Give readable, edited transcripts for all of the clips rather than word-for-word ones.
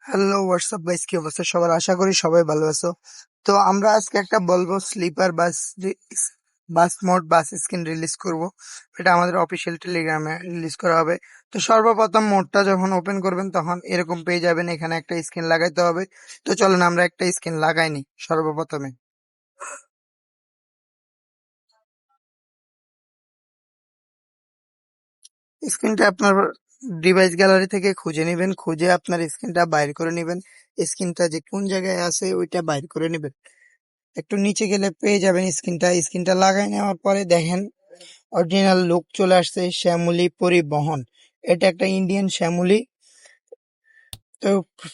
Hello WhatsApp guys, কি অবস্থা সবার? আশা করি সবাই ভালো আছো। তো আমরা আজকে একটা বলবো sleeper bus mod bus screen release করব। এটা আমাদের অফিসিয়াল টেলিগ্রামে রিলিজ করা হবে। তো সর্বপ্রথম মোডটা যখন ওপেন করবেন তখন এরকম পেয়ে যাবেন, এখানে একটা স্ক্রিন লাগাইতে হবে। তো চলেন আমরা একটা স্ক্রিন লাগাইনি সর্বপ্রথমে। স্ক্রিনটা আপনার ডিভাইস গ্যালারি থেকে খুঁজে নেবেন, খুঁজে আপনার স্ক্রিনটা বাইর করে নেবেন। স্ক্রিনটা যে কোন জায়গায় আছে ওইটা বাইর করে নেবেন। একটু নিচে গেলে পেয়ে যাবেন স্ক্রিনটা লাগাই নেওয়ার পরে দেখেন অরিজিনাল লুক চলে আসছে শ্যামলী পরিবহন। এটা একটা ইন্ডিয়ান শ্যামলী। তো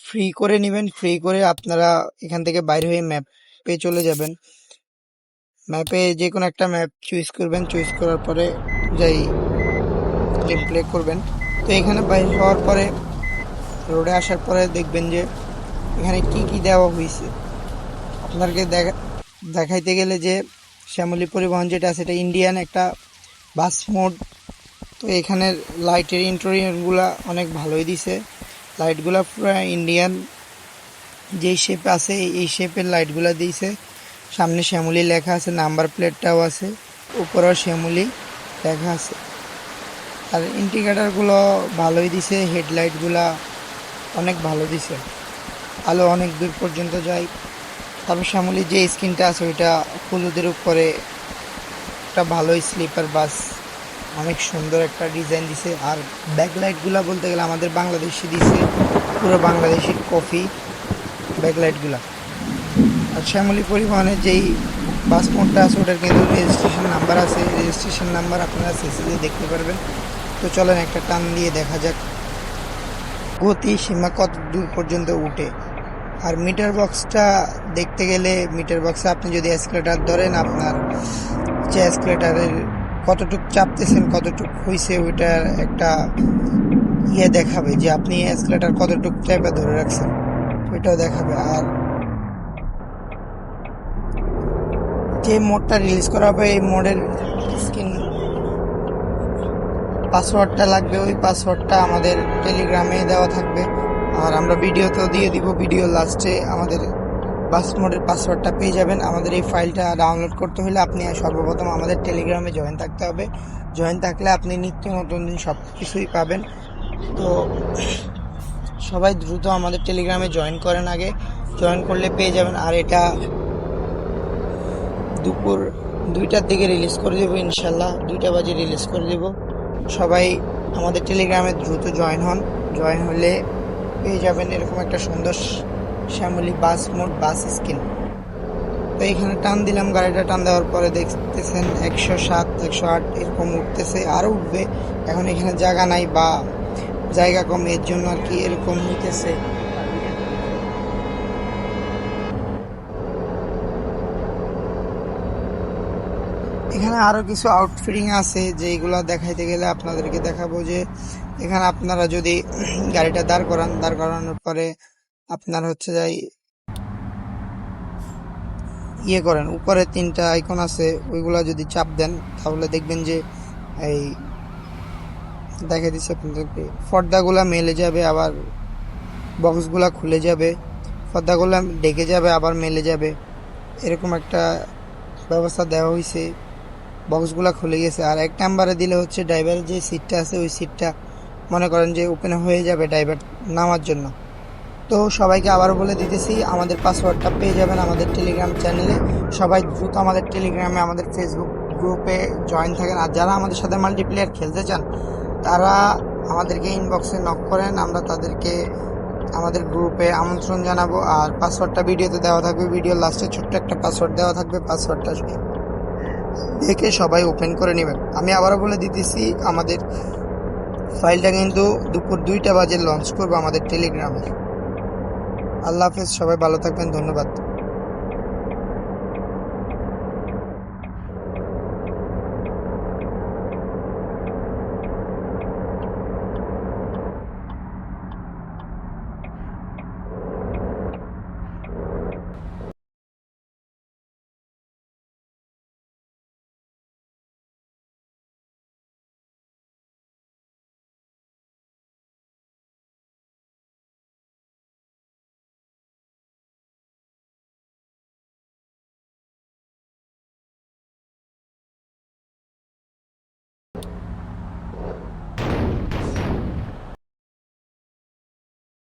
ফ্রি করে নেবেন, ফ্রি করে আপনারা এখান থেকে বাইরে হয়ে ম্যাপে চলে যাবেন। ম্যাপে যে কোনো একটা ম্যাপ চুজ করবেন, চুজ করার পরে যাই গেম প্লে করবেন। তো এখানে বাইরে হওয়ার পরে রোডে আসার পরে দেখবেন যে এখানে কি কি দেওয়া হয়েছে। আপনাকে দেখাইতে গেলে যে শ্যামলী পরিবহন যেটা আছে এটা ইন্ডিয়ান একটা বাস মোড। তো এখানের লাইটের ইন্টেরিয়রগুলা অনেক ভালোই দিছে। লাইটগুলা পুরো ইন্ডিয়ান যেই শেপ আছে এই শেপের লাইটগুলা দিয়েছে। সামনে শ্যামলী লেখা আছে, নাম্বার প্লেটটাও আছে, উপরেও শ্যামলী লেখা আছে। আর ইন্ডিকেটারগুলো ভালোই দিছে, হেডলাইটগুলা অনেক ভালো দিছে, আলো অনেক দূর পর্যন্ত যায়। তারপর শ্যামলীর যে স্ক্রিনটা আছে ওইটা হলুদের উপরে একটা ভালোই স্লিপার বাস, অনেক সুন্দর একটা ডিজাইন দিছে। আর ব্যাকলাইটগুলা বলতে গেলে আমাদের বাংলাদেশি দিছে, পুরো বাংলাদেশি কফি ব্যাকলাইটগুলা। আর শ্যামলী পরিবহনের যেই বাস মোডটা আছে ওটার কিন্তু রেজিস্ট্রেশন নাম্বার আছে, রেজিস্ট্রেশন নাম্বার আপনারা সিসিতে দেখতে পারবেন। তো চলেন একটা টান দিয়ে দেখা যাক গতি সীমা কত দূর পর্যন্ত উঠে। আর মিটার বক্সটা দেখতে গেলে মিটার বক্সে আপনি যদি এসকেলেটার ধরেন, আপনার যে এসকেলেটারের কতটুক চাপতেছেন কতটুক হয়েছে ওইটার একটা দেখাবে যে আপনি এসকেলেটার কতটুক চাপে ধরে রাখছেন, ওইটাও দেখাবে। আর যে মোডটা রিলিজ করা হবে এই মোডের স্ক্রিন পাসওয়ার্ডটা লাগবে, ওই পাসওয়ার্ডটা আমাদের টেলিগ্রামে দেওয়া থাকবে। আর আমরা ভিডিওতেও দিয়ে দিব, ভিডিও লাস্টে আমাদের বাস মোডের পাসওয়ার্ডটা পেয়ে যাবেন। আমাদের এই ফাইলটা ডাউনলোড করতে হলে আপনি সর্বপ্রথম আমাদের টেলিগ্রামে জয়েন থাকতে হবে। জয়েন থাকলে আপনি নিত্য নতুন সব কিছুই পাবেন। তো সবাই দ্রুত আমাদের টেলিগ্রামে জয়েন করেন, আগে জয়েন করলে পেয়ে যাবেন। আর এটা দুপুর 2টার দিকে রিলিজ করে দেবো, ইনশাল্লাহ 2টা বাজে রিলিজ করে দেবো। সবাই আমাদের টেলিগ্রামে দ্রুত জয়েন হন, জয়েন হলে পেয়ে যাবেন এরকম একটা সুন্দর শ্যামলী বাস মোড বাস স্ক্রিন। তো এখানে টান দিলাম, গাড়িটা টান দেওয়ার পরে দেখতেছেন 107 108 এরকম উঠতেছে, আরও উঠবে। এখন এখানে জায়গা নাই বা জায়গা কম, এর জন্য আর কি এরকম নিতেছে। এখানে আরো কিছু আউটফিটিং আছে যেগুলো দেখাইতে গেলে আপনাদেরকে দেখাবো। যে এখানে আপনারা যদি গাড়িটা দাঁড় করানোর পরে আপনার হচ্ছে যাই করেন, উপরে 3টা আইকন আছে ওইগুলা যদি চাপ দেন তাহলে দেখবেন যে এই দেখা দিচ্ছে আপনাদেরকে পর্দাগুলা মেলে যাবে, আবার বক্সগুলা খুলে যাবে, পর্দাগুলা ডেকে যাবে আবার মেলে যাবে, এরকম একটা ব্যবস্থা দেওয়া হয়েছে। বক্সগুলা খুলে গেছে। আর 1 নাম্বারে দিলে হচ্ছে ড্রাইভারের যে সিটটা আছে ওই সিটটা মনে করেন যে ওপেন হয়ে যাবে ড্রাইভার নামার জন্য। তো সবাইকে আবারও বলে দিতেছি, আমাদের পাসওয়ার্ডটা পেয়ে যাবেন আমাদের টেলিগ্রাম চ্যানেলে। সবাই দ্রুত আমাদের টেলিগ্রামে আমাদের ফেসবুক গ্রুপে জয়েন থাকেন। আর যারা আমাদের সাথে মাল্টিপ্লেয়ার খেলতে চান তারা আমাদেরকে ইনবক্সে নক করেন, আমরা তাদেরকে আমাদের গ্রুপে আমন্ত্রণ জানাবো। আর পাসওয়ার্ডটা ভিডিওতে দেওয়া থাকবে, ভিডিওর লাস্টে ছোট্ট একটা পাসওয়ার্ড দেওয়া থাকবে, পাসওয়ার্ডটা দেখে সবাই ওপেন করে নেবেন। আমি আবারও বলে দিতেছি, আমাদের ফাইলটা কিন্তু দুপুর 2টা বাজে লঞ্চ করবো আমাদের টেলিগ্রামে। আল্লাহ হাফেজ, সবাই ভালো থাকবেন, ধন্যবাদ।